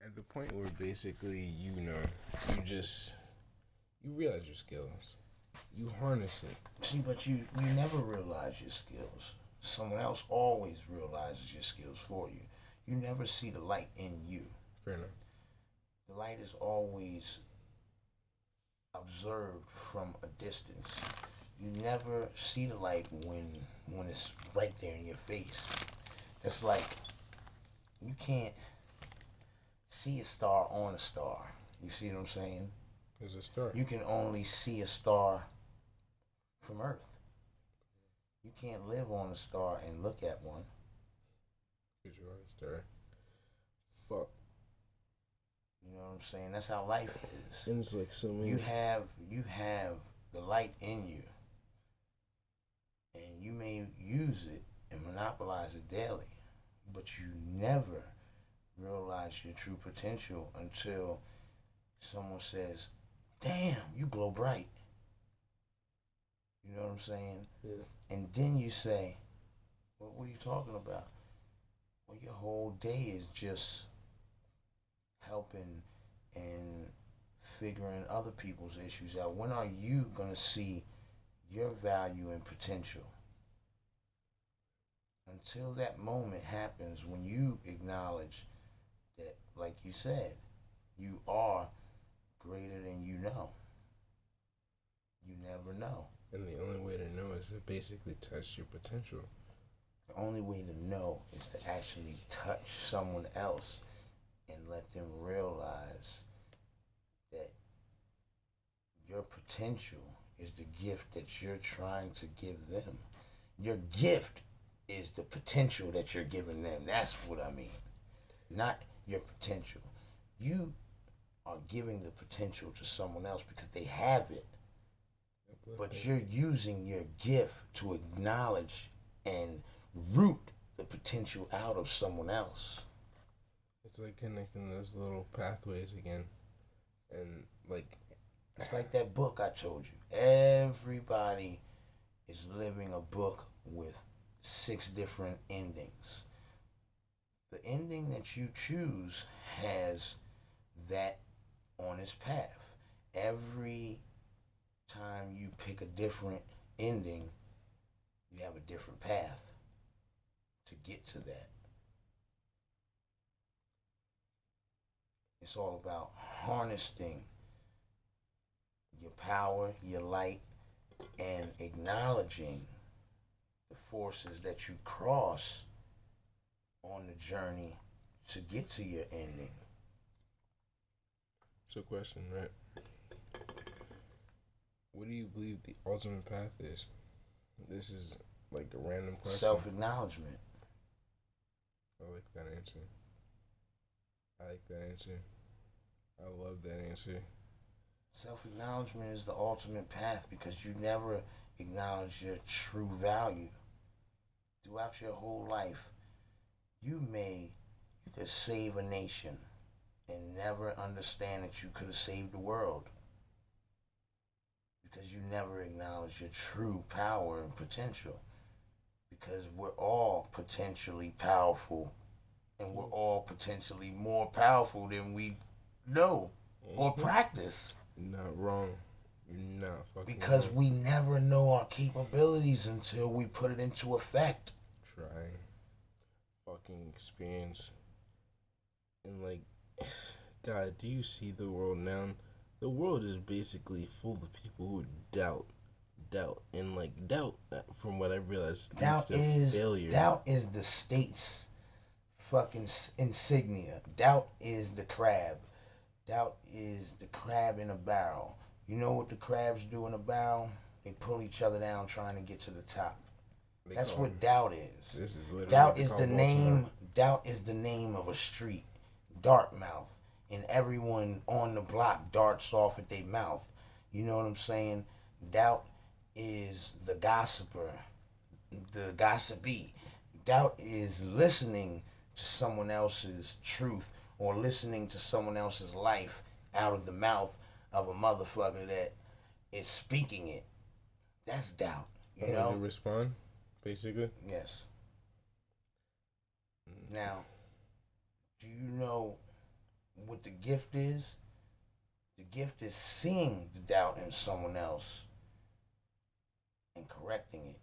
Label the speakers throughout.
Speaker 1: At the point where basically, you realize your skills. You harness it.
Speaker 2: See, but you never realize your skills. Someone else always realizes your skills for you. You never see the light in you.
Speaker 1: Fair enough.
Speaker 2: The light is always observed from a distance. You never see the light when it's right there in your face. It's like you can't see a star on a star. You see what I'm saying?
Speaker 1: There's a star.
Speaker 2: You can only see a star from Earth. You can't live on a star and look at one.
Speaker 1: Because you are a star. Fuck.
Speaker 2: You know what I'm saying? That's how life is.
Speaker 1: And it's like so many.
Speaker 2: You have the light in you, and you may use it and monopolize it daily, but you never realize your true potential until someone says, "Damn, you glow bright." You know what I'm saying?
Speaker 1: Yeah.
Speaker 2: And then you say, "Well, what are you talking about?" Well, your whole day is just helping and figuring other people's issues out. When are you going to see your value and potential? Until that moment happens, when you acknowledge that, like you said, you are greater than you know. You never know.
Speaker 1: And the only way to know is to basically touch your potential.
Speaker 2: The only way to know is to actually touch someone else and let them realize that your potential is the gift that you're trying to give them. Your gift is the potential that you're giving them. That's what I mean. Not your potential. You are giving the potential to someone else because they have it. But you're using your gift to acknowledge and root the potential out of someone else.
Speaker 1: It's like connecting those little pathways again. And like...
Speaker 2: It's like that book I told you. Everybody is living a book with 6 different endings. The ending that you choose has that on its path. Every time you pick a different ending, you have a different path to get to that. It's all about harnessing your power, your light, and acknowledging the forces that you cross on the journey to get to your ending.
Speaker 1: So question, right? What do you believe the ultimate path is? This is like a random question.
Speaker 2: Self-acknowledgement.
Speaker 1: I like that answer. I love that answer.
Speaker 2: Self-acknowledgement is the ultimate path because you never acknowledge your true value. Throughout your whole life, you could save a nation and never understand that you could have saved the world because you never acknowledge your true power and potential, because we're all potentially powerful and we're all potentially more powerful than we know or practice.
Speaker 1: You're not wrong. You're not fucking
Speaker 2: because
Speaker 1: wrong.
Speaker 2: We never know our capabilities until we put it into effect.
Speaker 1: Try. Fucking experience. And like, God, do you see the world now? The world is basically full of people who doubt, and like doubt. From what I realized,
Speaker 2: doubt is
Speaker 1: failure.
Speaker 2: Doubt is the state's fucking insignia. Doubt is the crab. Doubt is the crab in a barrel. You know what the crabs do in a barrel? They pull each other down trying to get to the top. That's what doubt is.
Speaker 1: This is literally
Speaker 2: doubt is the name. Doubt is the name of a street. Dartmouth. And everyone on the block darts off at their mouth. You know what I'm saying? Doubt is the gossiper, the gossipy. Doubt is listening to someone else's truth or listening to someone else's life out of the mouth of a motherfucker that is speaking it. That's doubt. You know?
Speaker 1: To respond, basically?
Speaker 2: Yes. Now, do you know what the gift is? The gift is seeing the doubt in someone else and correcting it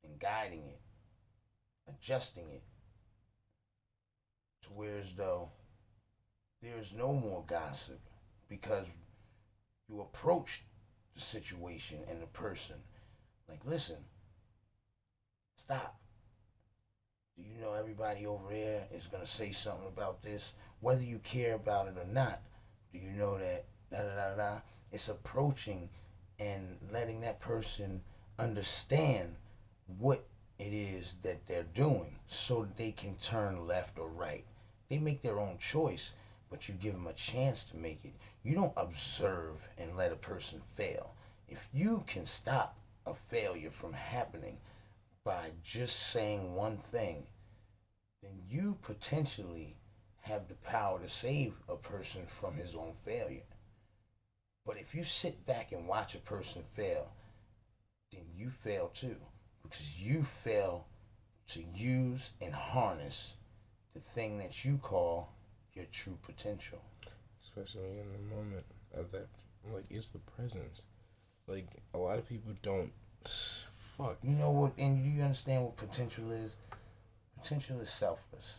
Speaker 2: and guiding it, adjusting it to where as though there's no more gossip because you approach the situation and the person like, listen, stop. Do you know everybody over there is going to say something about this? Whether you care about it or not, do you know that da da da da? It's approaching and letting that person understand what it is that they're doing so they can turn left or right. They make their own choice, but you give them a chance to make it. You don't observe and let a person fail. If you can stop a failure from happening by just saying one thing, then you potentially have the power to save a person from his own failure. But if you sit back and watch a person fail, then you fail too, because you fail to use and harness the thing that you call your true potential.
Speaker 1: Especially in the moment of that, like, it's the presence. Like, a lot of people don't. Fuck.
Speaker 2: You know what? And you understand what potential is? Potential is selfless.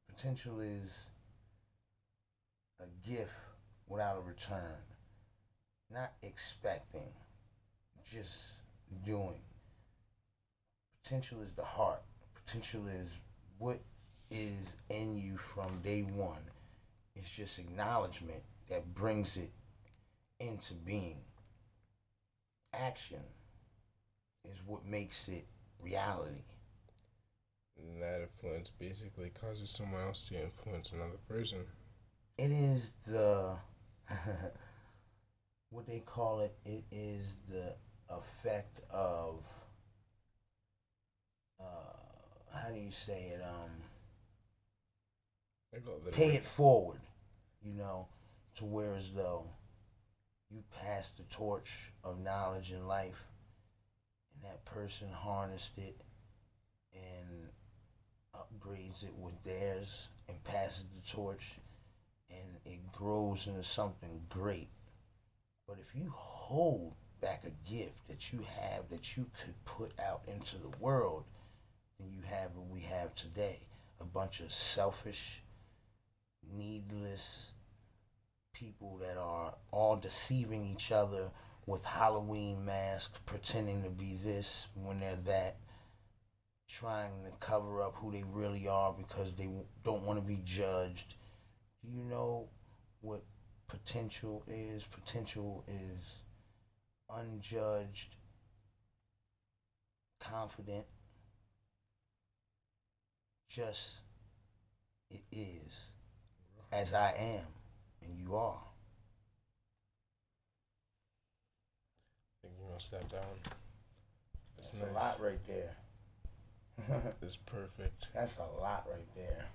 Speaker 2: Potential is a gift without a return. Not expecting, just doing. Potential is the heart. Potential is what is in you from day one. It's just acknowledgement that brings it into being. Action is what makes it reality.
Speaker 1: And that influence basically causes someone else to influence another person.
Speaker 2: It is the what they call it. It is the effect of how do you say it? Pay it forward, you know, to where as though you pass the torch of knowledge in life, and that person harnessed it and upgrades it with theirs and passes the torch, and it grows into something great. But if you hold back a gift that you have that you could put out into the world, then you have what we have today. A bunch of selfish, needless people that are all deceiving each other with Halloween masks, pretending to be this when they're that, trying to cover up who they really are because they don't want to be judged. Do you know what potential is? Potential is unjudged, confident, just it is, as I am and you are.
Speaker 1: I think you're gonna step down.
Speaker 2: That's nice. A lot right there.
Speaker 1: It's perfect.
Speaker 2: That's a lot right there.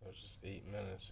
Speaker 1: That was just 8 minutes.